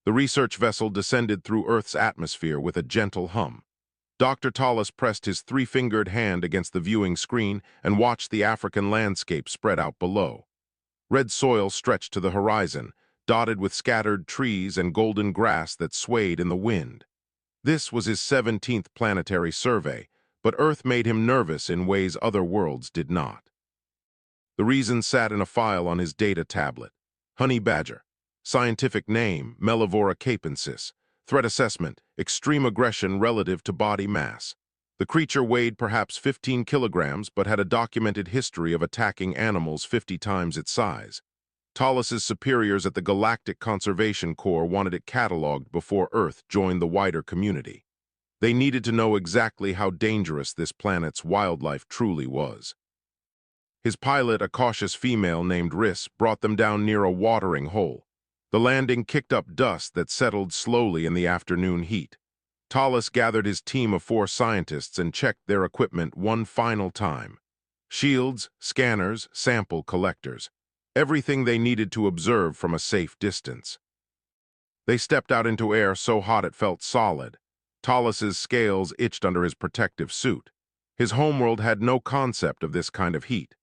The research vessel descended through Earth's atmosphere with a gentle hum. Dr. Tallis pressed his three-fingered hand against the viewing screen and watched the African landscape spread out below. Red soil stretched to the horizon, dotted with scattered trees and golden grass that swayed in the wind. This was his 17th planetary survey, but Earth made him nervous in ways other worlds did not. The reason sat in a file on his data tablet. Honey badger. Scientific name, Mellivora capensis. Threat assessment, extreme aggression relative to body mass. The creature weighed perhaps 15 kilograms but had a documented history of attacking animals 50 times its size. Tallis's superiors at the Galactic Conservation Corps wanted it cataloged before Earth joined the wider community. They needed to know exactly how dangerous this planet's wildlife truly was. His pilot, a cautious female named Riss, brought them down near a watering hole. The landing kicked up dust that settled slowly in the afternoon heat. Tallis gathered his team of 4 scientists and checked their equipment one final time. Shields, scanners, sample collectors. Everything they needed to observe from a safe distance. They stepped out into air so hot it felt solid. Tallis's scales itched under his protective suit. His homeworld had no concept of this kind of heat.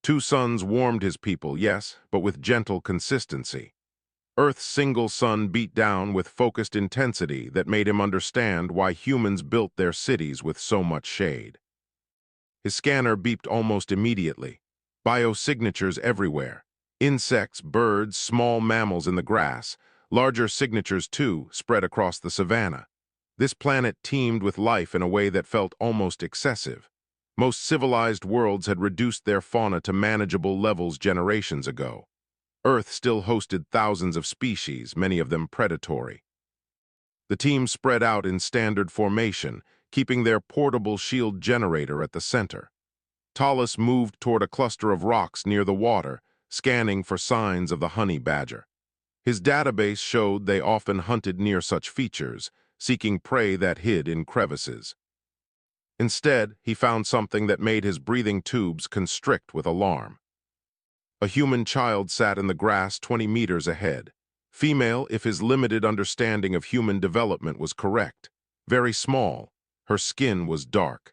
2 suns warmed his people, yes, but with gentle consistency. Earth's single sun beat down with focused intensity that made him understand why humans built their cities with so much shade. His scanner beeped almost immediately. Biosignatures everywhere. Insects, birds, small mammals in the grass. Larger signatures, too, spread across the savanna. This planet teemed with life in a way that felt almost excessive. Most civilized worlds had reduced their fauna to manageable levels generations ago. Earth still hosted thousands of species, many of them predatory. The team spread out in standard formation, keeping their portable shield generator at the center. Tallis moved toward a cluster of rocks near the water, scanning for signs of the honey badger. His database showed they often hunted near such features, seeking prey that hid in crevices. Instead, he found something that made his breathing tubes constrict with alarm. A human child sat in the grass 20 meters ahead. Female, if his limited understanding of human development was correct. Very small. Her skin was dark.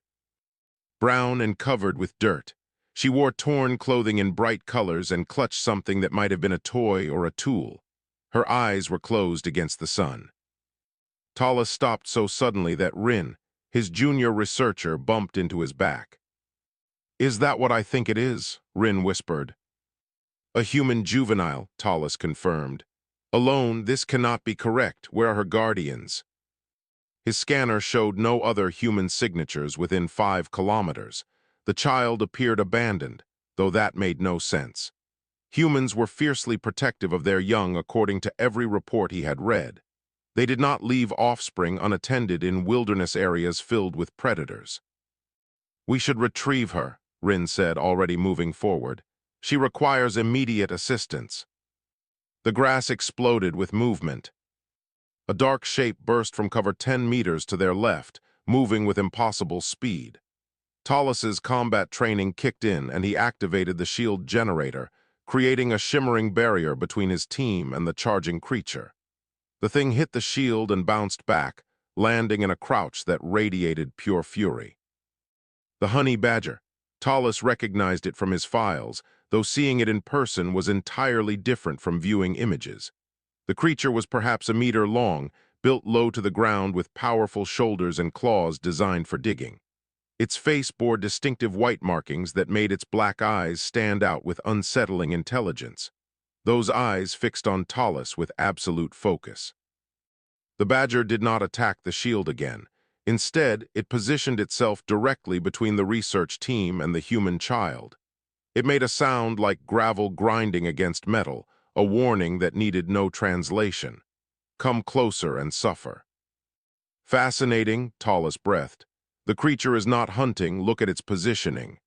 Brown and covered with dirt. She wore torn clothing in bright colors and clutched something that might have been a toy or a tool. Her eyes were closed against the sun. Tallis stopped so suddenly that Rin, his junior researcher, bumped into his back. "Is that what I think it is?" Rin whispered. "A human juvenile," Tallis confirmed. "Alone, this cannot be correct. Where are her guardians?" His scanner showed no other human signatures within 5 kilometers. The child appeared abandoned, though that made no sense. Humans were fiercely protective of their young according to every report he had read. They did not leave offspring unattended in wilderness areas filled with predators. "We should retrieve her," Rin said, already moving forward. "She requires immediate assistance." The grass exploded with movement. A dark shape burst from cover 10 meters to their left, moving with impossible speed. Tallis's combat training kicked in and he activated the shield generator, creating a shimmering barrier between his team and the charging creature. The thing hit the shield and bounced back, landing in a crouch that radiated pure fury. The honey badger. Tallis recognized it from his files, though seeing it in person was entirely different from viewing images. The creature was perhaps a meter long, built low to the ground with powerful shoulders and claws designed for digging. Its face bore distinctive white markings that made its black eyes stand out with unsettling intelligence. Those eyes fixed on Tallis with absolute focus. The badger did not attack the shield again. Instead, it positioned itself directly between the research team and the human child. It made a sound like gravel grinding against metal, a warning that needed no translation. "Come closer and suffer." "Fascinating," Tallis breathed. "The creature is not hunting, look at its positioning."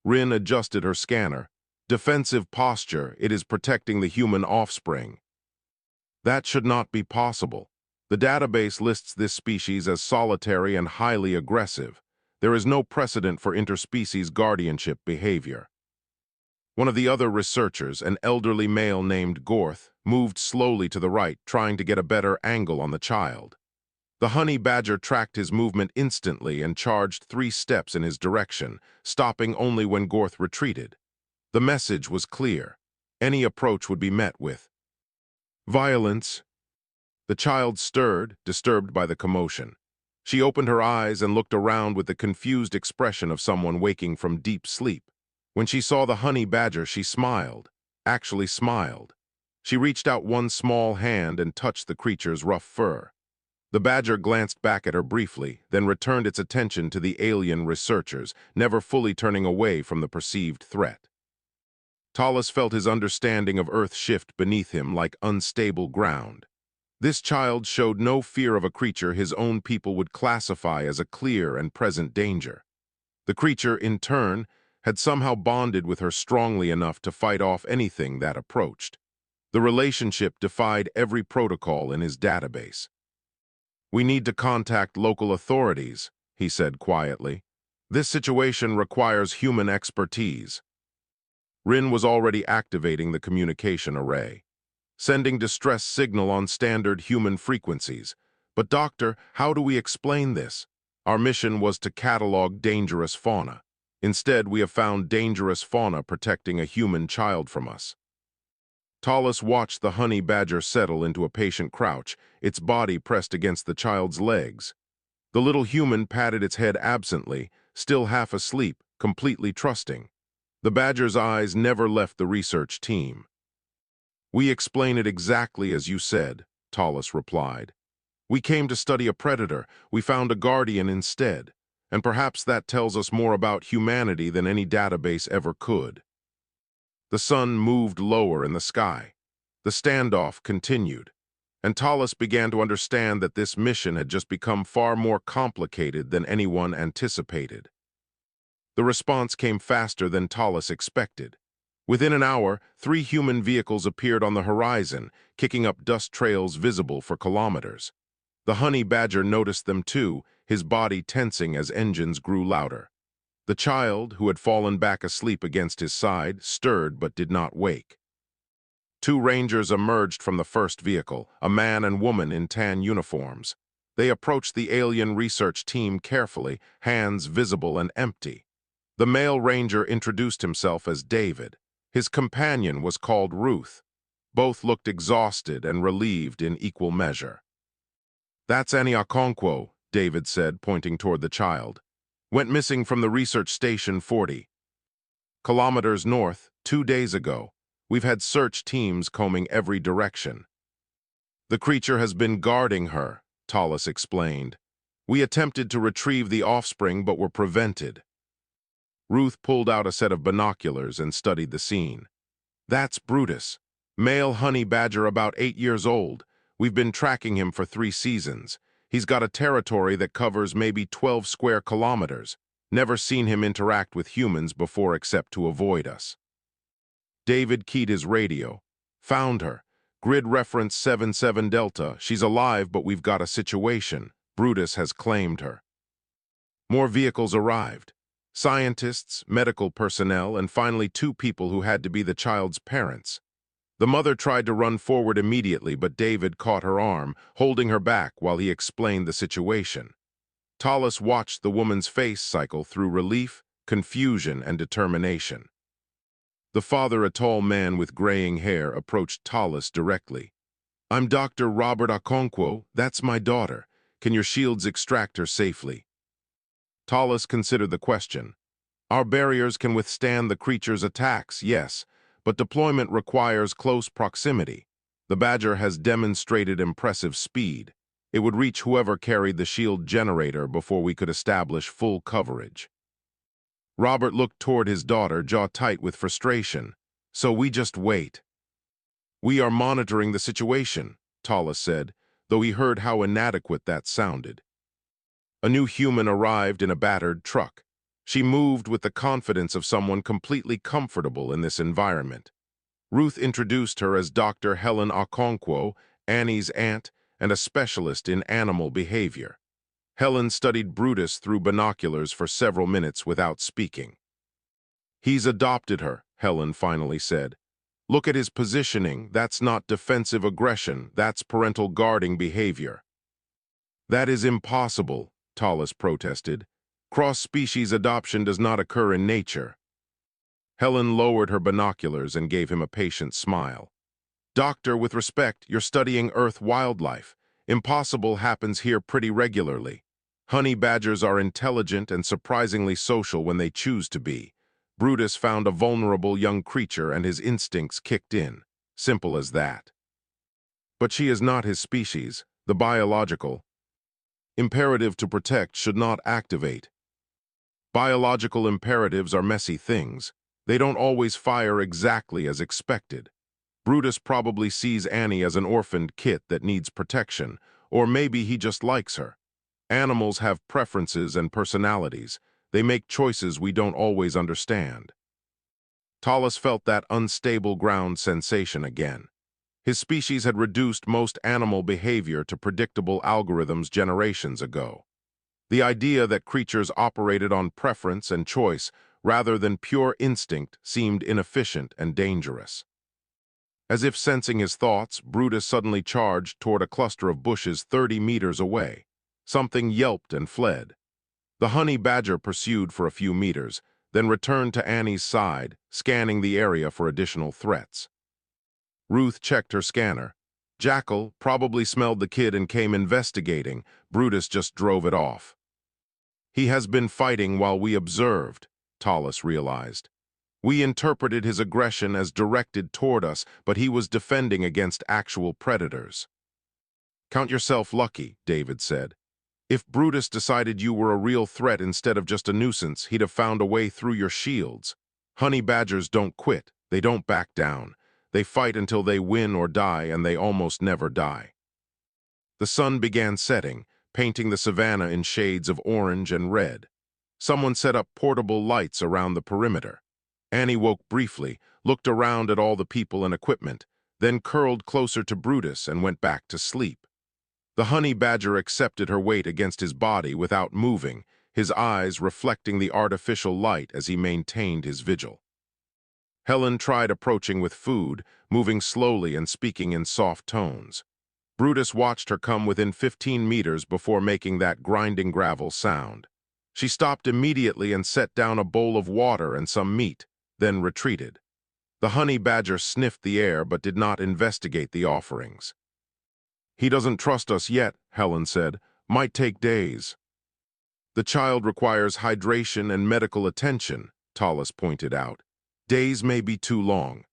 Rin adjusted her scanner. "Defensive posture, it is protecting the human offspring." "That should not be possible. The database lists this species as solitary and highly aggressive. There is no precedent for interspecies guardianship behavior." One of the other researchers, an elderly male named Gorth, moved slowly to the right, trying to get a better angle on the child. The honey badger tracked his movement instantly and charged 3 steps in his direction, stopping only when Gorth retreated. The message was clear. Any approach would be met with violence. The child stirred, disturbed by the commotion. She opened her eyes and looked around with the confused expression of someone waking from deep sleep. When she saw the honey badger, she smiled, actually smiled. She reached out one small hand and touched the creature's rough fur. The badger glanced back at her briefly, then returned its attention to the alien researchers, never fully turning away from the perceived threat. Tallis felt his understanding of Earth shift beneath him like unstable ground. This child showed no fear of a creature his own people would classify as a clear and present danger. The creature, in turn, had somehow bonded with her strongly enough to fight off anything that approached. The relationship defied every protocol in his database. "We need to contact local authorities," he said quietly. "This situation requires human expertise." Rin was already activating the communication array, sending distress signal on standard human frequencies. "But doctor, how do we explain this? Our mission was to catalog dangerous fauna. Instead, we have found dangerous fauna protecting a human child from us." Tallis watched the honey badger settle into a patient crouch, its body pressed against the child's legs. The little human patted its head absently, still half asleep, completely trusting. The badger's eyes never left the research team. "We explain it exactly as you said," Tallis replied. "We came to study a predator. We found a guardian instead. And perhaps that tells us more about humanity than any database ever could." The sun moved lower in the sky. The standoff continued, and Tallis began to understand that this mission had just become far more complicated than anyone anticipated. The response came faster than Tallis expected. Within an hour, 3 human vehicles appeared on the horizon, kicking up dust trails visible for kilometers. The honey badger noticed them too, his body tensing as engines grew louder. The child, who had fallen back asleep against his side, stirred but did not wake. 2 rangers emerged from the first vehicle, a man and woman in tan uniforms. They approached the alien research team carefully, hands visible and empty. The male ranger introduced himself as David. His companion was called Ruth. Both looked exhausted and relieved in equal measure. "That's Annie Okonkwo," David said, pointing toward the child. "Went missing from the research station 40 kilometers north 2 days ago. We've had search teams combing every direction." "The creature has been guarding her," Tallis explained. "We attempted to retrieve the offspring but were prevented." Ruth pulled out a set of binoculars and studied the scene. "That's Brutus, male honey badger about 8 years old. We've been tracking him for 3 seasons. He's got a territory that covers maybe 12 square kilometers. Never seen him interact with humans before except to avoid us." David keyed his radio. "Found her. Grid reference 77 Delta. She's alive, but we've got a situation. Brutus has claimed her." More vehicles arrived. Scientists, medical personnel, and finally 2 people who had to be the child's parents. The mother tried to run forward immediately, but David caught her arm, holding her back while he explained the situation. Tallis watched the woman's face cycle through relief, confusion, and determination. The father, a tall man with graying hair, approached Tallis directly. "I'm Dr. Robert Okonkwo. That's my daughter. Can your shields extract her safely?" Tallis considered the question. "Our barriers can withstand the creature's attacks, yes, but deployment requires close proximity. The Badger has demonstrated impressive speed. It would reach whoever carried the shield generator before we could establish full coverage." Robert looked toward his daughter, jaw tight with frustration. "So we just wait." "We are monitoring the situation," Tallis said, though he heard how inadequate that sounded. A new human arrived in a battered truck. She moved with the confidence of someone completely comfortable in this environment. Ruth introduced her as Dr. Helen Okonkwo, Annie's aunt, and a specialist in animal behavior. Helen studied Brutus through binoculars for several minutes without speaking. "He's adopted her," Helen finally said. "Look at his positioning. That's not defensive aggression. That's parental guarding behavior." "That is impossible," Tallis protested. "Cross-species adoption does not occur in nature." Helen lowered her binoculars and gave him a patient smile. "Doctor, with respect, you're studying Earth wildlife. Impossible happens here pretty regularly. Honey badgers are intelligent and surprisingly social when they choose to be. Brutus found a vulnerable young creature and his instincts kicked in. Simple as that. But she is not his species. The biological imperative to protect should not activate. Biological imperatives are messy things. They don't always fire exactly as expected. Brutus probably sees Annie as an orphaned kit that needs protection, or maybe he just likes her. Animals have preferences and personalities. They make choices we don't always understand." Tallis felt that unstable ground sensation again. His species had reduced most animal behavior to predictable algorithms generations ago. The idea that creatures operated on preference and choice rather than pure instinct seemed inefficient and dangerous. As if sensing his thoughts, Brutus suddenly charged toward a cluster of bushes 30 meters away. Something yelped and fled. The honey badger pursued for a few meters, then returned to Annie's side, scanning the area for additional threats. Ruth checked her scanner. Jackal probably smelled the kid and came investigating. Brutus just drove it off. "He has been fighting while we observed," Tallis realized. "We interpreted his aggression as directed toward us, but he was defending against actual predators." "Count yourself lucky," David said. "If Brutus decided you were a real threat instead of just a nuisance, he'd have found a way through your shields. Honey badgers don't quit. They don't back down. They fight until they win or die, and they almost never die." The sun began setting, painting the savanna in shades of orange and red. Someone set up portable lights around the perimeter. Annie woke briefly, looked around at all the people and equipment, then curled closer to Brutus and went back to sleep. The honey badger accepted her weight against his body without moving, his eyes reflecting the artificial light as he maintained his vigil. Helen tried approaching with food, moving slowly and speaking in soft tones. Brutus watched her come within 15 meters before making that grinding gravel sound. She stopped immediately and set down a bowl of water and some meat, then retreated. The honey badger sniffed the air but did not investigate the offerings. "He doesn't trust us yet," Helen said. "Might take days." "The child requires hydration and medical attention," Tallis pointed out. "Days may be too long."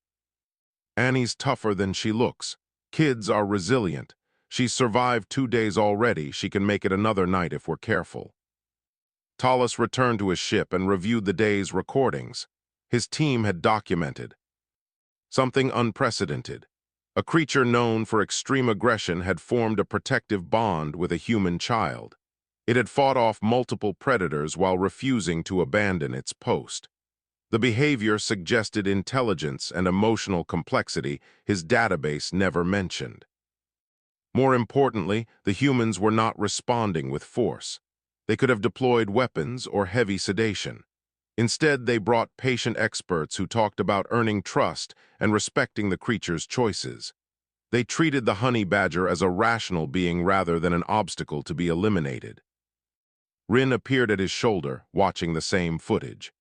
"Annie's tougher than she looks. Kids are resilient. She's survived 2 days already. She can make it another night if we're careful." Tallis returned to his ship and reviewed the day's recordings. His team had documented something unprecedented. A creature known for extreme aggression had formed a protective bond with a human child. It had fought off multiple predators while refusing to abandon its post. The behavior suggested intelligence and emotional complexity his database never mentioned. More importantly, the humans were not responding with force. They could have deployed weapons or heavy sedation. Instead, they brought patient experts who talked about earning trust and respecting the creature's choices. They treated the honey badger as a rational being rather than an obstacle to be eliminated. Rin appeared at his shoulder, watching the same footage.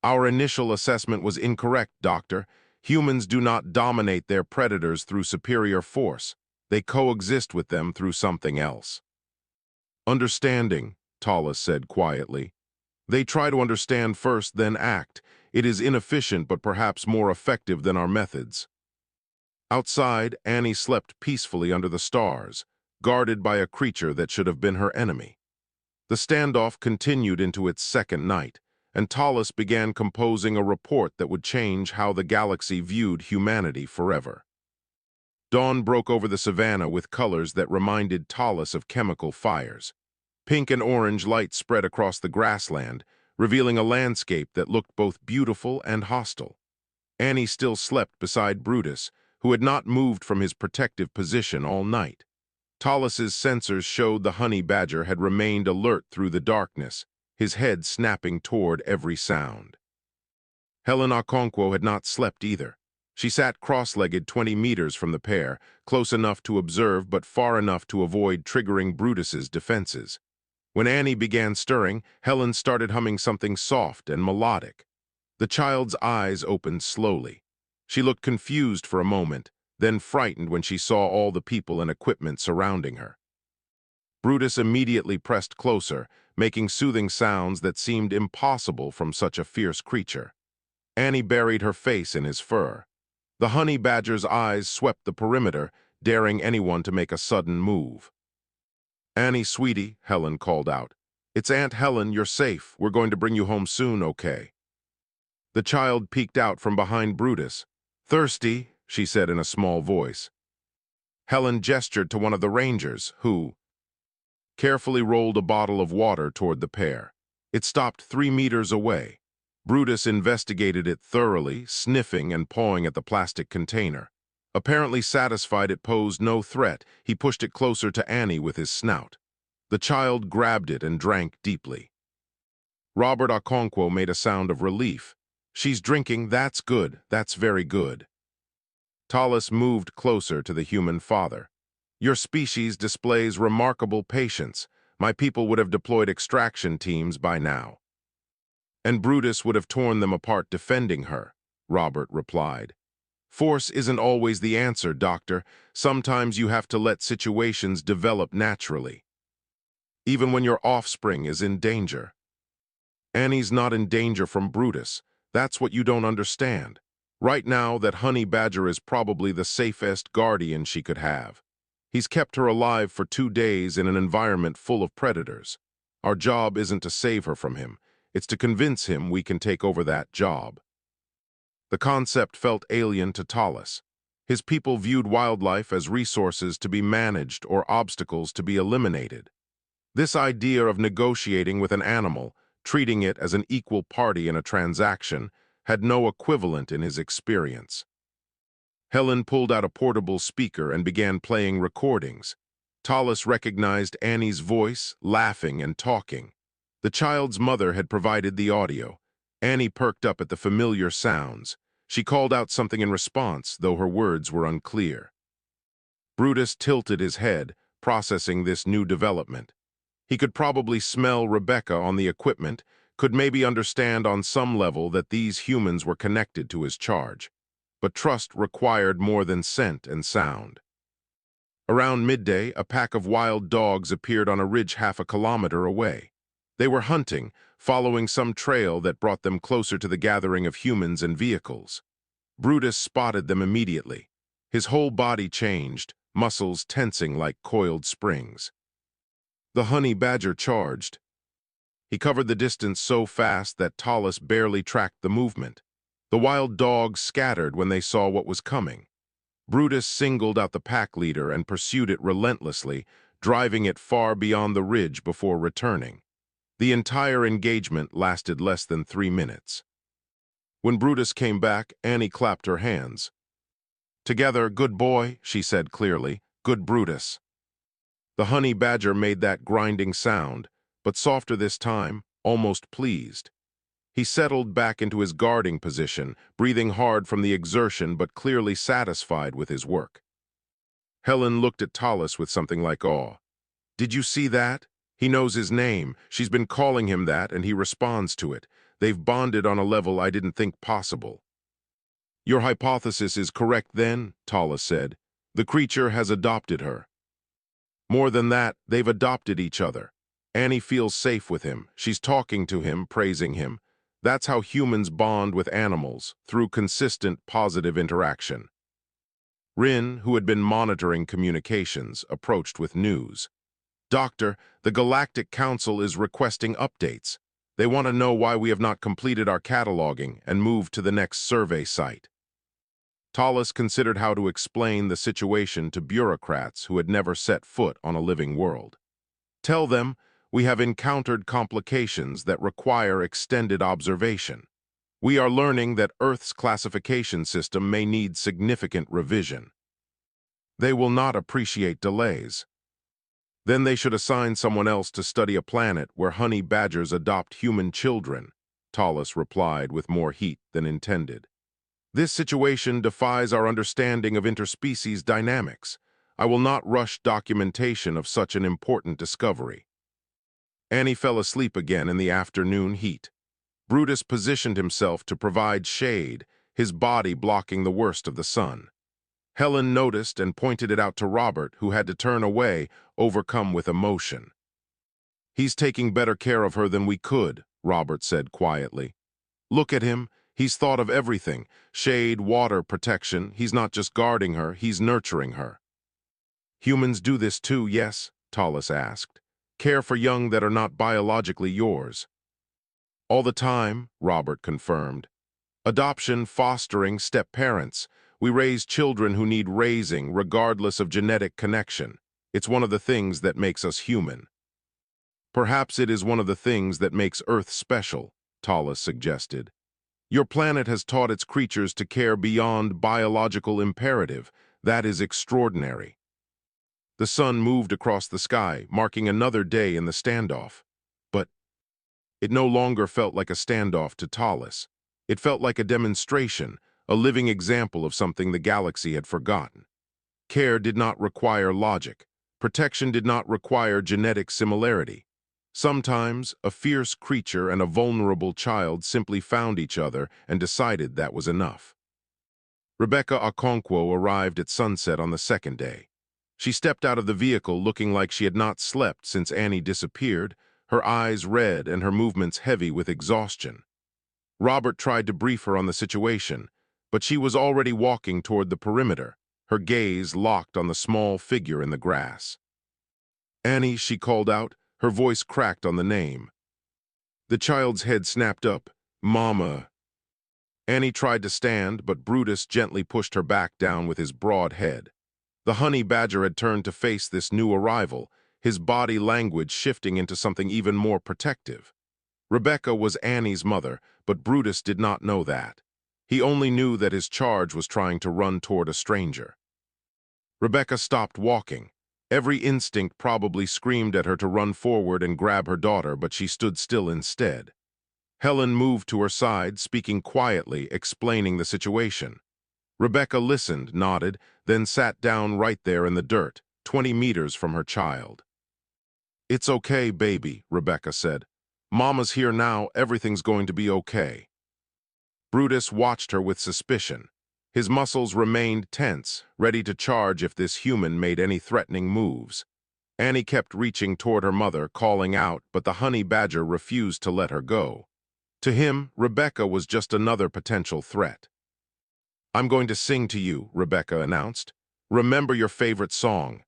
"Our initial assessment was incorrect, Doctor. Humans do not dominate their predators through superior force. They coexist with them through something else." "Understanding," Tallis said quietly. "They try to understand first, then act. It is inefficient but perhaps more effective than our methods." Outside, Annie slept peacefully under the stars, guarded by a creature that should have been her enemy. The standoff continued into its second night, and Tallis began composing a report that would change how the galaxy viewed humanity forever. Dawn broke over the savanna with colors that reminded Tallis of chemical fires. Pink and orange light spread across the grassland, revealing a landscape that looked both beautiful and hostile. Annie still slept beside Brutus, who had not moved from his protective position all night. Tallis's sensors showed the honey badger had remained alert through the darkness, his head snapping toward every sound. Helen Okonkwo had not slept either. She sat cross-legged 20 meters from the pair, close enough to observe but far enough to avoid triggering Brutus's defenses. When Annie began stirring, Helen started humming something soft and melodic. The child's eyes opened slowly. She looked confused for a moment, then frightened when she saw all the people and equipment surrounding her. Brutus immediately pressed closer, making soothing sounds that seemed impossible from such a fierce creature. Annie buried her face in his fur. The honey badger's eyes swept the perimeter, daring anyone to make a sudden move. "Annie, sweetie," Helen called out. "It's Aunt Helen, you're safe. We're going to bring you home soon, okay?" The child peeked out from behind Brutus. "Thirsty?" she said in a small voice. Helen gestured to one of the rangers, who carefully rolled a bottle of water toward the pair. It stopped 3 meters away. Brutus investigated it thoroughly, sniffing and pawing at the plastic container. Apparently satisfied it posed no threat, he pushed it closer to Annie with his snout. The child grabbed it and drank deeply. Robert Okonkwo made a sound of relief. "She's drinking, that's good, that's very good." Tallis moved closer to the human father. "Your species displays remarkable patience. My people would have deployed extraction teams by now." "And Brutus would have torn them apart defending her," Robert replied. "Force isn't always the answer, Doctor. Sometimes you have to let situations develop naturally, even when your offspring is in danger." "Annie's not in danger from Brutus. That's what you don't understand. Right now, that honey badger is probably the safest guardian she could have. He's kept her alive for 2 days in an environment full of predators. Our job isn't to save her from him. It's to convince him we can take over that job." The concept felt alien to Tallis. His people viewed wildlife as resources to be managed or obstacles to be eliminated. This idea of negotiating with an animal, treating it as an equal party in a transaction, had no equivalent in his experience. Helen pulled out a portable speaker and began playing recordings. Tallis recognized Annie's voice, laughing and talking. The child's mother had provided the audio. Annie perked up at the familiar sounds. She called out something in response, though her words were unclear. Brutus tilted his head, processing this new development. He could probably smell Rebecca on the equipment, could maybe understand on some level that these humans were connected to his charge. But trust required more than scent and sound. Around midday, a pack of wild dogs appeared on a ridge half a kilometer away. They were hunting, following some trail that brought them closer to the gathering of humans and vehicles. Brutus spotted them immediately. His whole body changed, muscles tensing like coiled springs. The honey badger charged. He covered the distance so fast that Tallis barely tracked the movement. The wild dogs scattered when they saw what was coming. Brutus singled out the pack leader and pursued it relentlessly, driving it far beyond the ridge before returning. The entire engagement lasted less than 3 minutes. When Brutus came back, Annie clapped her hands. "Together, good boy," she said clearly. "Good Brutus." The honey badger made that grinding sound, but softer this time, almost pleased. He settled back into his guarding position, breathing hard from the exertion but clearly satisfied with his work. Helen looked at Tallis with something like awe. "Did you see that? He knows his name. She's been calling him that, and he responds to it. They've bonded on a level I didn't think possible." "Your hypothesis is correct then," Tallis said. "The creature has adopted her. More than that, they've adopted each other. Annie feels safe with him. She's talking to him, praising him. That's how humans bond with animals, through consistent positive interaction." Rin, who had been monitoring communications, approached with news. "Doctor, the Galactic Council is requesting updates. They want to know why we have not completed our cataloging and moved to the next survey site." Tallis considered how to explain the situation to bureaucrats who had never set foot on a living world. "Tell them we have encountered complications that require extended observation. We are learning that Earth's classification system may need significant revision. They will not appreciate delays. Then they should assign someone else to study a planet where honey badgers adopt human children. Tallis replied with more heat than intended. This situation defies our understanding of interspecies dynamics. I will not rush documentation of such an important discovery. Annie fell asleep again in the afternoon heat. Brutus positioned himself to provide shade, his body blocking the worst of the sun. Helen noticed and pointed it out to Robert, who had to turn away, overcome with emotion. "He's taking better care of her than we could," Robert said quietly. "Look at him. He's thought of everything. Shade, water, protection. He's not just guarding her, he's nurturing her." "Humans do this too, yes?" Tallis asked. "Care for young that are not biologically yours." "All the time," Robert confirmed. "Adoption, fostering, step-parents. We raise children who need raising, regardless of genetic connection. It's one of the things that makes us human." "Perhaps it is one of the things that makes Earth special," Tallis suggested. "Your planet has taught its creatures to care beyond biological imperative. That is extraordinary." The sun moved across the sky, marking another day in the standoff. But it no longer felt like a standoff to Tallis. It felt like a demonstration, a living example of something the galaxy had forgotten. Care did not require logic. Protection did not require genetic similarity. Sometimes, a fierce creature and a vulnerable child simply found each other and decided that was enough. Rebecca Okonkwo arrived at sunset on the second day. She stepped out of the vehicle looking like she had not slept since Annie disappeared, her eyes red and her movements heavy with exhaustion. Robert tried to brief her on the situation, but she was already walking toward the perimeter, her gaze locked on the small figure in the grass. "Annie," she called out, her voice cracked on the name. The child's head snapped up. "Mama." Annie tried to stand, but Brutus gently pushed her back down with his broad head. The honey badger had turned to face this new arrival, his body language shifting into something even more protective. Rebecca was Annie's mother, but Brutus did not know that. He only knew that his charge was trying to run toward a stranger. Rebecca stopped walking. Every instinct probably screamed at her to run forward and grab her daughter, but she stood still instead. Helen moved to her side, speaking quietly, explaining the situation. Rebecca listened, nodded, then sat down right there in the dirt, 20 meters from her child. "It's okay, baby," Rebecca said. "Mama's here now, everything's going to be okay." Brutus watched her with suspicion. His muscles remained tense, ready to charge if this human made any threatening moves. Annie kept reaching toward her mother, calling out, but the honey badger refused to let her go. To him, Rebecca was just another potential threat. "I'm going to sing to you," Rebecca announced. "Remember your favorite song."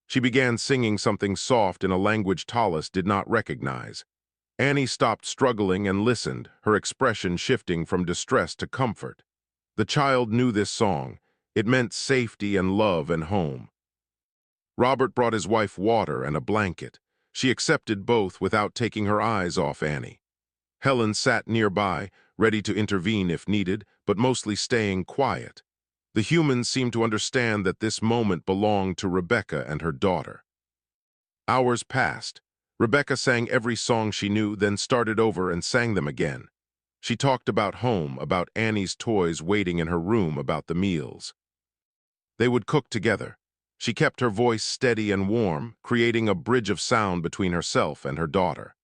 She began singing something soft in a language Tallis did not recognize. Annie stopped struggling and listened, her expression shifting from distress to comfort. The child knew this song. It meant safety and love and home. Robert brought his wife water and a blanket. She accepted both without taking her eyes off Annie. Helen sat nearby, ready to intervene if needed, but mostly staying quiet. The humans seemed to understand that this moment belonged to Rebecca and her daughter. Hours passed. Rebecca sang every song she knew, then started over and sang them again. She talked about home, about Annie's toys waiting in her room, about the meals. They would cook together. She kept her voice steady and warm, creating a bridge of sound between herself and her daughter.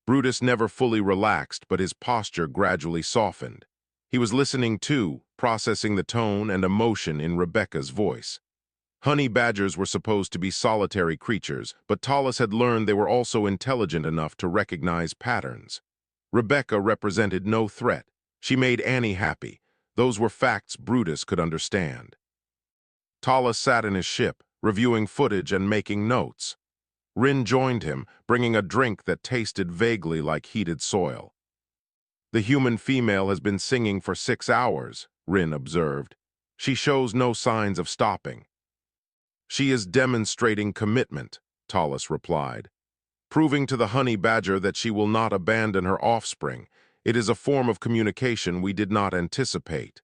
Brutus never fully relaxed, but his posture gradually softened. He was listening too, processing the tone and emotion in Rebecca's voice. Honey badgers were supposed to be solitary creatures, but Tallis had learned they were also intelligent enough to recognize patterns. Rebecca represented no threat. She made Annie happy. Those were facts Brutus could understand. Tallis sat in his ship, reviewing footage and making notes. Rin joined him, bringing a drink that tasted vaguely like heated soil. "The human female has been singing for 6 hours," Rin observed. "She shows no signs of stopping." "She is demonstrating commitment," Tallis replied. "Proving to the honey badger that she will not abandon her offspring. It is a form of communication we did not anticipate.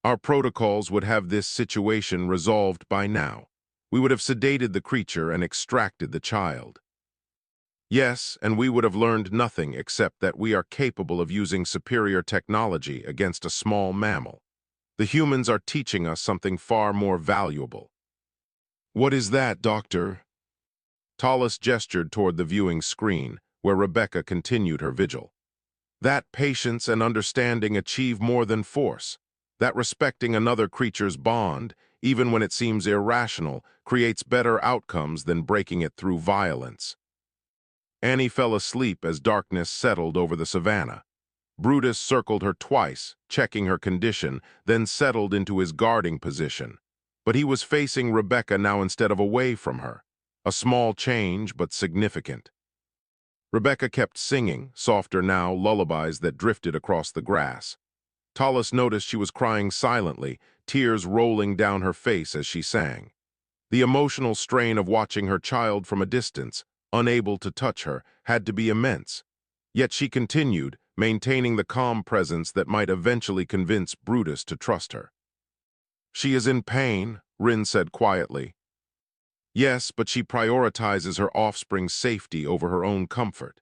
Our protocols would have this situation resolved by now. We would have sedated the creature and extracted the child." Yes, and we would have learned nothing except that we are capable of using superior technology against a small mammal. The humans are teaching us something far more valuable. What is that, Doctor? Tallis gestured toward the viewing screen, where Rebecca continued her vigil. That patience and understanding achieve more than force. That respecting another creature's bond, even when it seems irrational, creates better outcomes than breaking it through violence. Annie fell asleep as darkness settled over the savanna. Brutus circled her twice, checking her condition, then settled into his guarding position. But he was facing Rebecca now instead of away from her. A small change, but significant. Rebecca kept singing, softer now, lullabies that drifted across the grass. Tallis noticed she was crying silently, tears rolling down her face as she sang. The emotional strain of watching her child from a distance, unable to touch her, had to be immense. Yet she continued, maintaining the calm presence that might eventually convince Brutus to trust her. She is in pain, Rin said quietly. Yes, but she prioritizes her offspring's safety over her own comfort.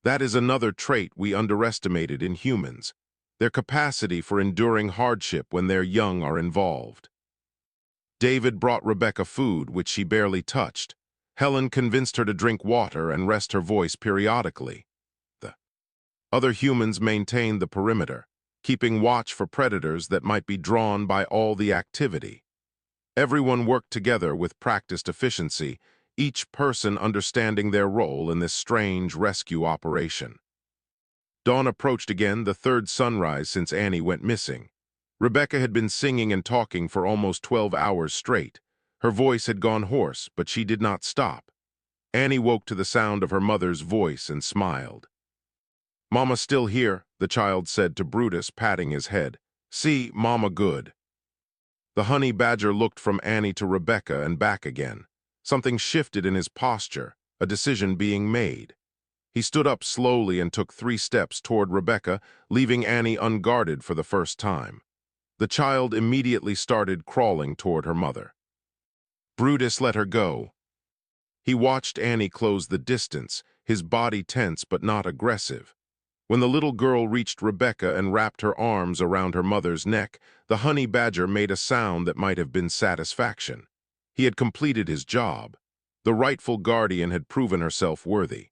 That is another trait we underestimated in humans, their capacity for enduring hardship when their young are involved. David brought Rebecca food, which she barely touched. Helen convinced her to drink water and rest her voice periodically. The other humans maintained the perimeter, keeping watch for predators that might be drawn by all the activity. Everyone worked together with practiced efficiency, each person understanding their role in this strange rescue operation. Dawn approached again, the third sunrise since Annie went missing. Rebecca had been singing and talking for almost 12 hours straight. Her voice had gone hoarse, but she did not stop. Annie woke to the sound of her mother's voice and smiled. "Mama's still here," the child said to Brutus, patting his head. "See, Mama good." The honey badger looked from Annie to Rebecca and back again. Something shifted in his posture, a decision being made. He stood up slowly and took 3 steps toward Rebecca, leaving Annie unguarded for the first time. The child immediately started crawling toward her mother. Brutus let her go. He watched Annie close the distance, his body tense but not aggressive. When the little girl reached Rebecca and wrapped her arms around her mother's neck, the honey badger made a sound that might have been satisfaction. He had completed his job. The rightful guardian had proven herself worthy.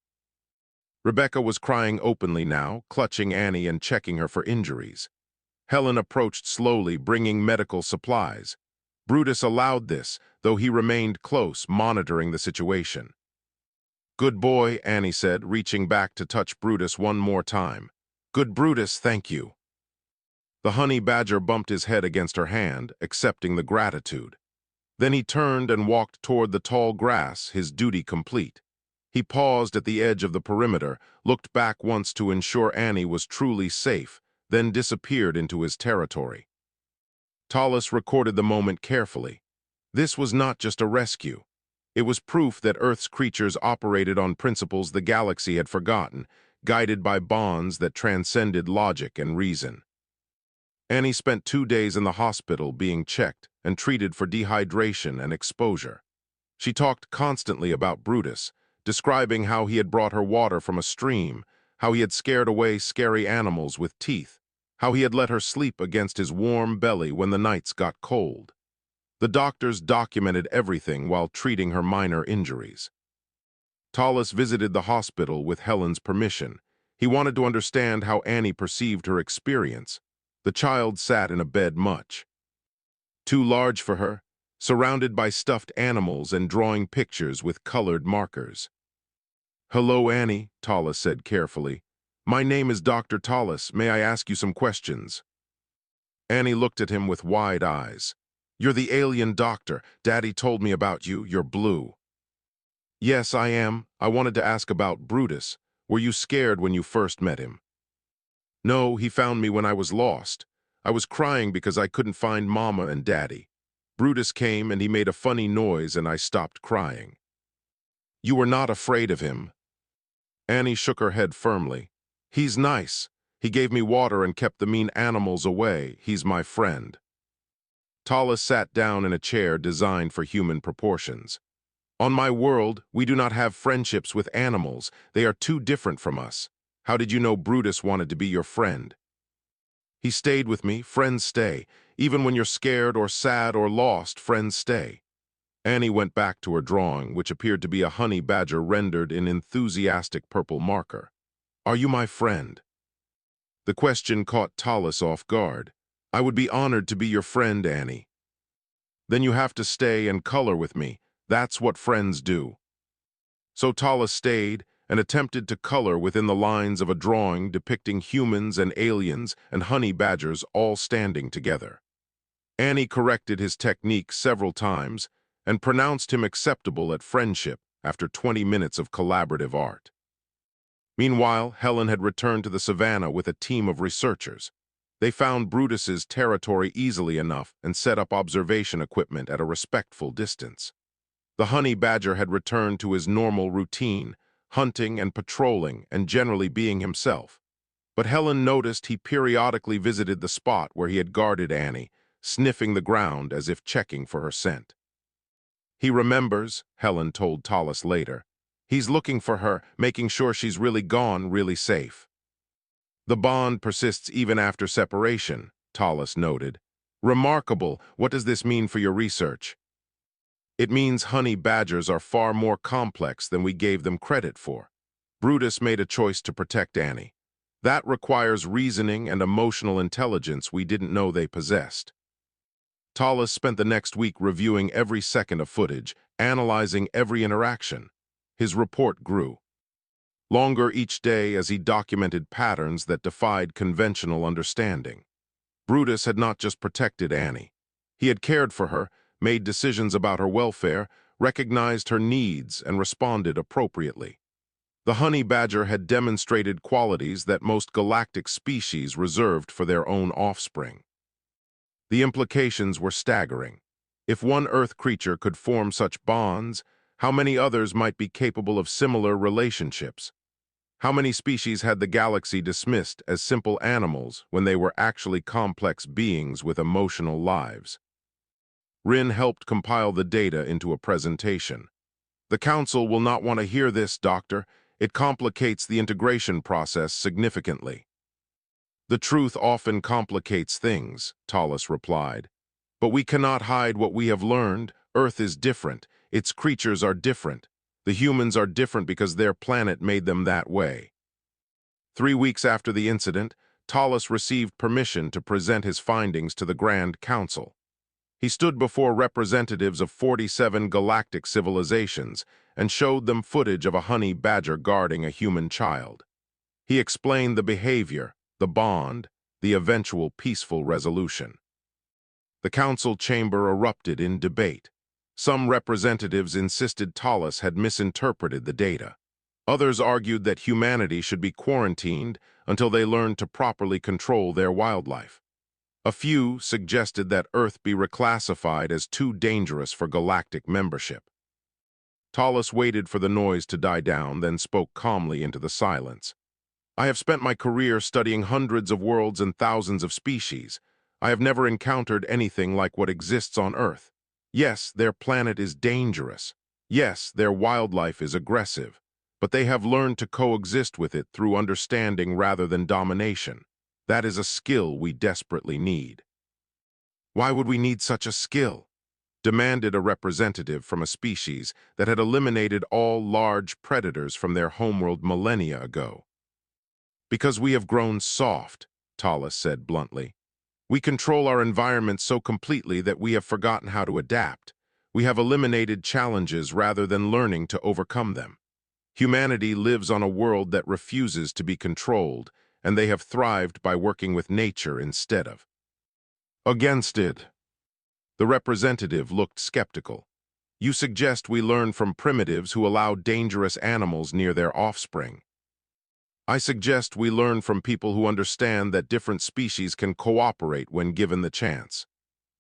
Rebecca was crying openly now, clutching Annie and checking her for injuries. Helen approached slowly, bringing medical supplies. Brutus allowed this, though he remained close, monitoring the situation. "Good boy," Annie said, reaching back to touch Brutus one more time. "Good Brutus, thank you." The honey badger bumped his head against her hand, accepting the gratitude. Then he turned and walked toward the tall grass, his duty complete. He paused at the edge of the perimeter, looked back once to ensure Annie was truly safe, then disappeared into his territory. Tallis recorded the moment carefully. This was not just a rescue. It was proof that Earth's creatures operated on principles the galaxy had forgotten, guided by bonds that transcended logic and reason. Annie spent 2 days in the hospital being checked and treated for dehydration and exposure. She talked constantly about Brutus, describing how he had brought her water from a stream, how he had scared away scary animals with teeth, how he had let her sleep against his warm belly when the nights got cold. The doctors documented everything while treating her minor injuries. Tallis visited the hospital with Helen's permission. He wanted to understand how Annie perceived her experience. The child sat in a bed much too large for her, surrounded by stuffed animals and drawing pictures with colored markers. "Hello, Annie," Tallis said carefully. "My name is Dr. Tallis. May I ask you some questions?" Annie looked at him with wide eyes. "You're the alien doctor. Daddy told me about you. You're blue." "Yes, I am. I wanted to ask about Brutus. Were you scared when you first met him?" "No, he found me when I was lost. I was crying because I couldn't find Mama and Daddy. Brutus came and he made a funny noise and I stopped crying." "You were not afraid of him?" Annie shook her head firmly. "He's nice. He gave me water and kept the mean animals away. He's my friend." Tallis sat down in a chair designed for human proportions. On my world, we do not have friendships with animals. They are too different from us. How did you know Brutus wanted to be your friend? He stayed with me. Friends stay. Even when you're scared or sad or lost, friends stay. Annie went back to her drawing, which appeared to be a honey badger rendered in enthusiastic purple marker. Are you my friend? The question caught Tallis off guard. I would be honored to be your friend, Annie. Then you have to stay and color with me. That's what friends do. So Tallis stayed and attempted to color within the lines of a drawing depicting humans and aliens and honey badgers all standing together. Annie corrected his technique several times and pronounced him acceptable at friendship after 20 minutes of collaborative art. Meanwhile, Helen had returned to the savannah with a team of researchers. They found Brutus's territory easily enough and set up observation equipment at a respectful distance. The honey badger had returned to his normal routine, hunting and patrolling and generally being himself. But Helen noticed he periodically visited the spot where he had guarded Annie, sniffing the ground as if checking for her scent. He remembers, Helen told Tallis later. He's looking for her, making sure she's really gone, really safe. The bond persists even after separation, Tallis noted. Remarkable. What does this mean for your research? It means honey badgers are far more complex than we gave them credit for. Brutus made a choice to protect Annie. That requires reasoning and emotional intelligence we didn't know they possessed. Tallis spent the next week reviewing every second of footage, analyzing every interaction. His report grew longer each day as he documented patterns that defied conventional understanding. Brutus had not just protected Annie. He had cared for her, made decisions about her welfare, recognized her needs, and responded appropriately. The honey badger had demonstrated qualities that most galactic species reserved for their own offspring. The implications were staggering. If one Earth creature could form such bonds, how many others might be capable of similar relationships? How many species had the galaxy dismissed as simple animals when they were actually complex beings with emotional lives? Rin helped compile the data into a presentation. The Council will not want to hear this, Doctor. It complicates the integration process significantly. The truth often complicates things, Tallis replied. But we cannot hide what we have learned. Earth is different. Its creatures are different. The humans are different because their planet made them that way. 3 weeks after the incident, Tallis received permission to present his findings to the Grand Council. He stood before representatives of 47 galactic civilizations and showed them footage of a honey badger guarding a human child. He explained the behavior, the bond, the eventual peaceful resolution. The council chamber erupted in debate. Some representatives insisted Tallis had misinterpreted the data. Others argued that humanity should be quarantined until they learned to properly control their wildlife. A few suggested that Earth be reclassified as too dangerous for galactic membership. Tallis waited for the noise to die down, then spoke calmly into the silence. I have spent my career studying hundreds of worlds and thousands of species. I have never encountered anything like what exists on Earth. Yes, their planet is dangerous. Yes, their wildlife is aggressive. But they have learned to coexist with it through understanding rather than domination. That is a skill we desperately need. Why would we need such a skill? Demanded a representative from a species that had eliminated all large predators from their homeworld millennia ago. Because we have grown soft, Tallis said bluntly. We control our environment so completely that we have forgotten how to adapt. We have eliminated challenges rather than learning to overcome them. Humanity lives on a world that refuses to be controlled, and they have thrived by working with nature instead of against it. The representative looked skeptical. You suggest we learn from primitives who allow dangerous animals near their offspring. I suggest we learn from people who understand that different species can cooperate when given the chance.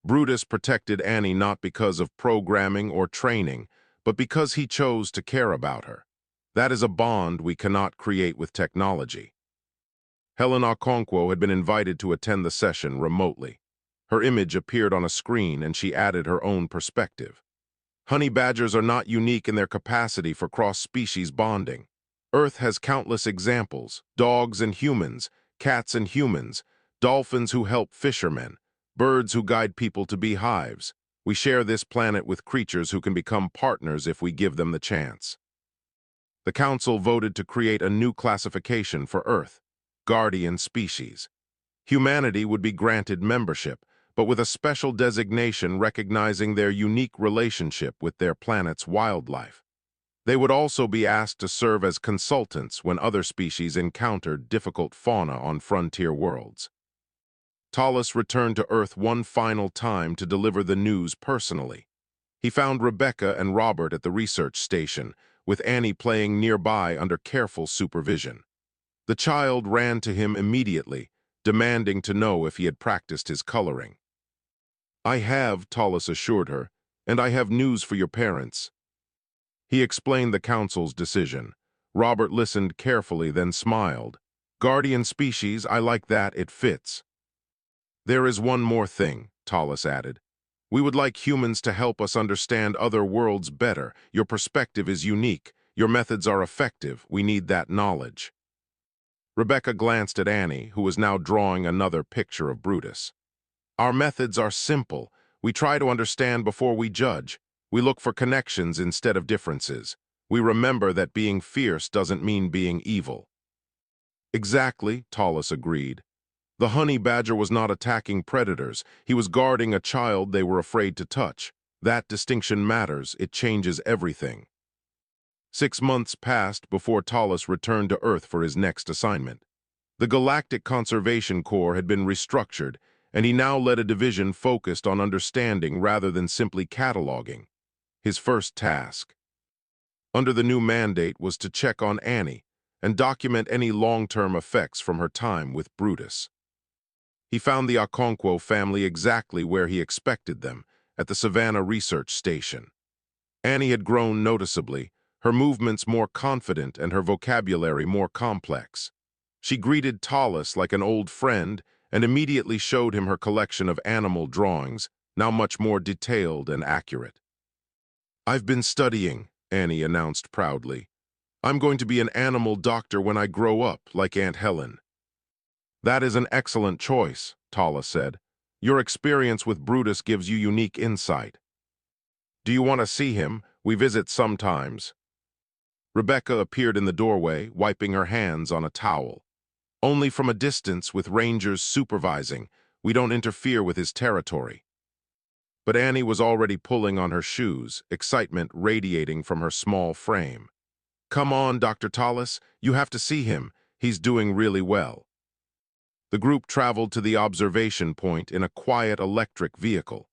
Brutus protected Annie not because of programming or training, but because he chose to care about her. That is a bond we cannot create with technology. Helen Okonkwo had been invited to attend the session remotely. Her image appeared on a screen and she added her own perspective. Honey badgers are not unique in their capacity for cross-species bonding. Earth has countless examples: dogs and humans, cats and humans, dolphins who help fishermen, birds who guide people to beehives. We share this planet with creatures who can become partners if we give them the chance. The Council voted to create a new classification for Earth: Guardian Species. Humanity would be granted membership, but with a special designation recognizing their unique relationship with their planet's wildlife. They would also be asked to serve as consultants when other species encountered difficult fauna on frontier worlds. Tallis returned to Earth one final time to deliver the news personally. He found Rebecca and Robert at the research station, with Annie playing nearby under careful supervision. The child ran to him immediately, demanding to know if he had practiced his coloring. "I have," Tallis assured her, "and I have news for your parents." He explained the Council's decision. Robert listened carefully, then smiled. "Guardian species, I like that, it fits." "There is one more thing," Tallis added. "We would like humans to help us understand other worlds better. Your perspective is unique. Your methods are effective. We need that knowledge." Rebecca glanced at Annie, who was now drawing another picture of Brutus. "Our methods are simple. We try to understand before we judge. We look for connections instead of differences. We remember that being fierce doesn't mean being evil." "Exactly," Tallis agreed. "The honey badger was not attacking predators. He was guarding a child they were afraid to touch. That distinction matters. It changes everything." 6 months passed before Tallis returned to Earth for his next assignment. The Galactic Conservation Corps had been restructured, and he now led a division focused on understanding rather than simply cataloging. His first task, under the new mandate, was to check on Annie and document any long-term effects from her time with Brutus. He found the Okonkwo family exactly where he expected them, at the Savannah Research Station. Annie had grown noticeably, her movements more confident and her vocabulary more complex. She greeted Tallis like an old friend and immediately showed him her collection of animal drawings, now much more detailed and accurate. "I've been studying," Annie announced proudly. "I'm going to be an animal doctor when I grow up, like Aunt Helen." "That is an excellent choice," Tallis said. "Your experience with Brutus gives you unique insight." "Do you want to see him? We visit sometimes." Rebecca appeared in the doorway, wiping her hands on a towel. "Only from a distance, with rangers supervising. We don't interfere with his territory." But Annie was already pulling on her shoes, excitement radiating from her small frame. "Come on, Dr. Tallis, you have to see him. He's doing really well." The group traveled to the observation point in a quiet electric vehicle.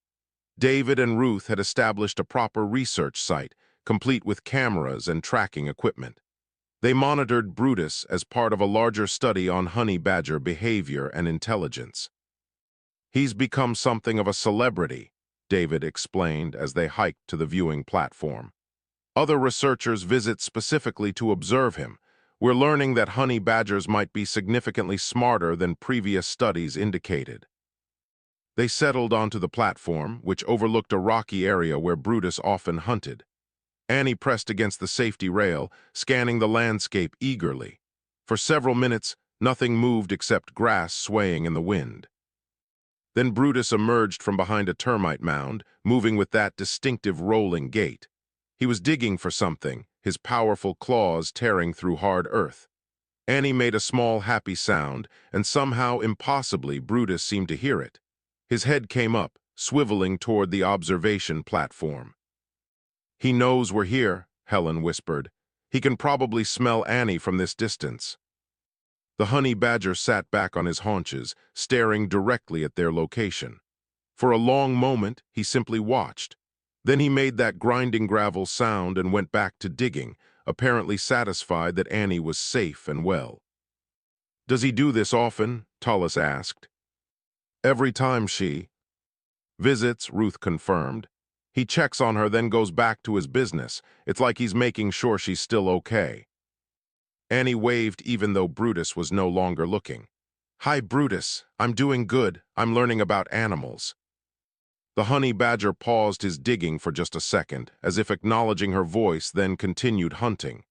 David and Ruth had established a proper research site, complete with cameras and tracking equipment. They monitored Brutus as part of a larger study on honey badger behavior and intelligence. "He's become something of a celebrity," David explained as they hiked to the viewing platform. "Other researchers visit specifically to observe him. We're learning that honey badgers might be significantly smarter than previous studies indicated." They settled onto the platform, which overlooked a rocky area where Brutus often hunted. Annie pressed against the safety rail, scanning the landscape eagerly. For several minutes, nothing moved except grass swaying in the wind. Then Brutus emerged from behind a termite mound, moving with that distinctive rolling gait. He was digging for something, his powerful claws tearing through hard earth. Annie made a small, happy sound, and somehow, impossibly, Brutus seemed to hear it. His head came up, swiveling toward the observation platform. "He knows we're here," Helen whispered. "He can probably smell Annie from this distance." The honey badger sat back on his haunches, staring directly at their location. For a long moment, he simply watched. Then he made that grinding gravel sound and went back to digging, apparently satisfied that Annie was safe and well. "Does he do this often?" Tallis asked. "Every time she visits," Ruth confirmed. "He checks on her, then goes back to his business. It's like he's making sure she's still okay." Annie waved even though Brutus was no longer looking. "Hi, Brutus. I'm doing good. I'm learning about animals." The honey badger paused his digging for just a second, as if acknowledging her voice, then continued hunting.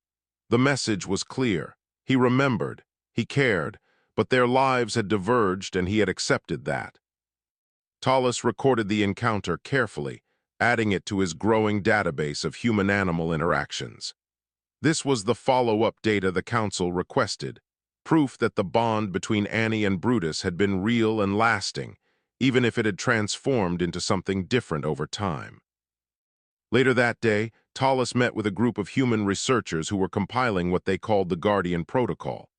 The message was clear. He remembered, he cared, but their lives had diverged and he had accepted that. Tallis recorded the encounter carefully, adding it to his growing database of human-animal interactions. This was the follow-up data the Council requested, proof that the bond between Annie and Brutus had been real and lasting, even if it had transformed into something different over time. Later that day, Tallis met with a group of human researchers who were compiling what they called the Guardian Protocol.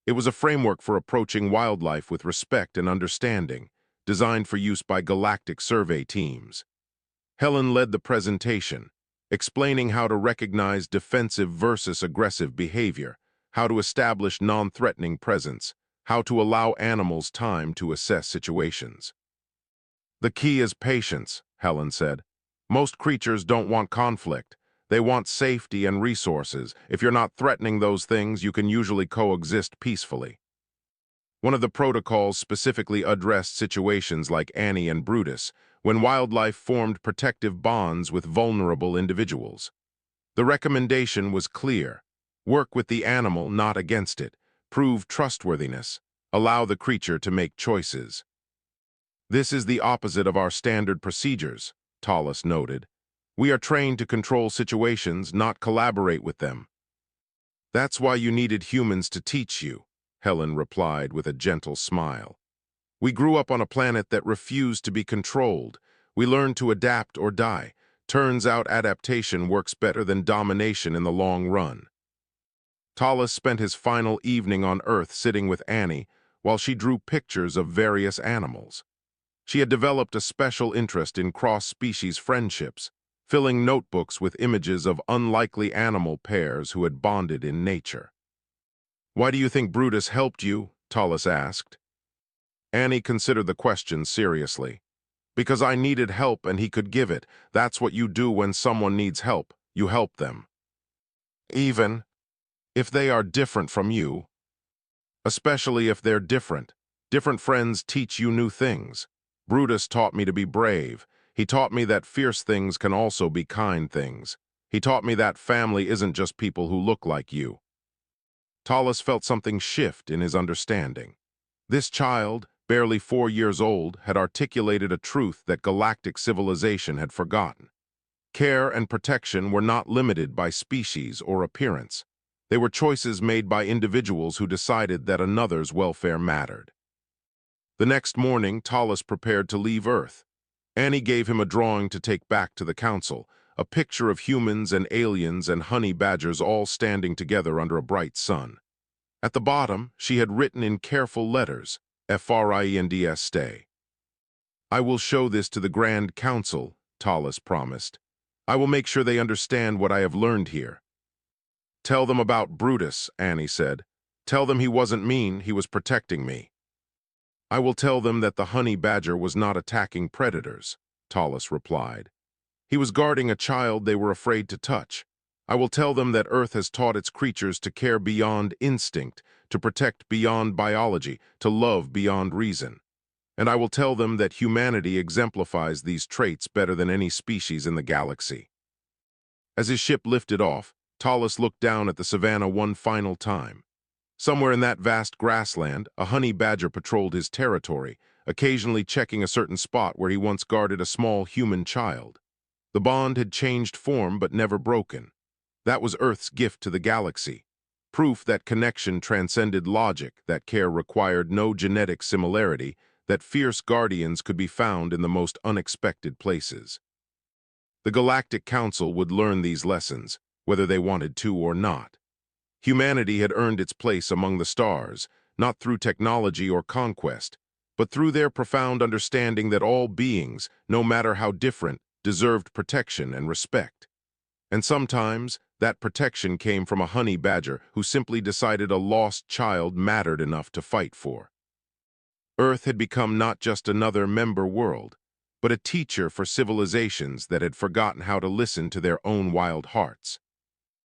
It was a framework for approaching wildlife with respect and understanding, designed for use by galactic survey teams. Helen led the presentation, explaining how to recognize defensive versus aggressive behavior, how to establish non-threatening presence, how to allow animals time to assess situations. "The key is patience," Helen said. "Most creatures don't want conflict. They want safety and resources. If you're not threatening those things, you can usually coexist peacefully." One of the protocols specifically addressed situations like Annie and Brutus, when wildlife formed protective bonds with vulnerable individuals. The recommendation was clear: work with the animal, not against it. Prove trustworthiness. Allow the creature to make choices. "This is the opposite of our standard procedures," Tallis noted. "We are trained to control situations, not collaborate with them." "That's why you needed humans to teach you," Helen replied with a gentle smile. "We grew up on a planet that refused to be controlled. We learned to adapt or die. Turns out adaptation works better than domination in the long run." Tallis spent his final evening on Earth sitting with Annie while she drew pictures of various animals. She had developed a special interest in cross-species friendships, filling notebooks with images of unlikely animal pairs who had bonded in nature. "Why do you think Brutus helped you?" Tallis asked. Annie considered the question seriously. "Because I needed help and he could give it. That's what you do when someone needs help. You help them. Even if they are different from you. Especially if they're different. Different friends teach you new things. Brutus taught me to be brave. He taught me that fierce things can also be kind things. He taught me that family isn't just people who look like you." Tallis felt something shift in his understanding. This child, barely 4 years old, had articulated a truth that galactic civilization had forgotten. Care and protection were not limited by species or appearance. They were choices made by individuals who decided that another's welfare mattered. The next morning, Tallis prepared to leave Earth. Annie gave him a drawing to take back to the Council, a picture of humans and aliens and honey badgers all standing together under a bright sun. At the bottom, she had written in careful letters, "Friends stay." "I will show this to the Grand Council," Tallis promised. "I will make sure they understand what I have learned here." "Tell them about Brutus," Annie said. "Tell them he wasn't mean, he was protecting me." "I will tell them that the honey badger was not attacking predators," Tallis replied. "He was guarding a child they were afraid to touch. I will tell them that Earth has taught its creatures to care beyond instinct, to protect beyond biology, to love beyond reason. And I will tell them that humanity exemplifies these traits better than any species in the galaxy." As his ship lifted off, Tallis looked down at the savanna one final time. Somewhere in that vast grassland, a honey badger patrolled his territory, occasionally checking a certain spot where he once guarded a small human child. The bond had changed form but never broken. That was Earth's gift to the galaxy, proof that connection transcended logic, that care required no genetic similarity, that fierce guardians could be found in the most unexpected places. The Galactic Council would learn these lessons, whether they wanted to or not. Humanity had earned its place among the stars, not through technology or conquest, but through their profound understanding that all beings, no matter how different, deserved protection and respect. And sometimes, that protection came from a honey badger who simply decided a lost child mattered enough to fight for. Earth had become not just another member world, but a teacher for civilizations that had forgotten how to listen to their own wild hearts.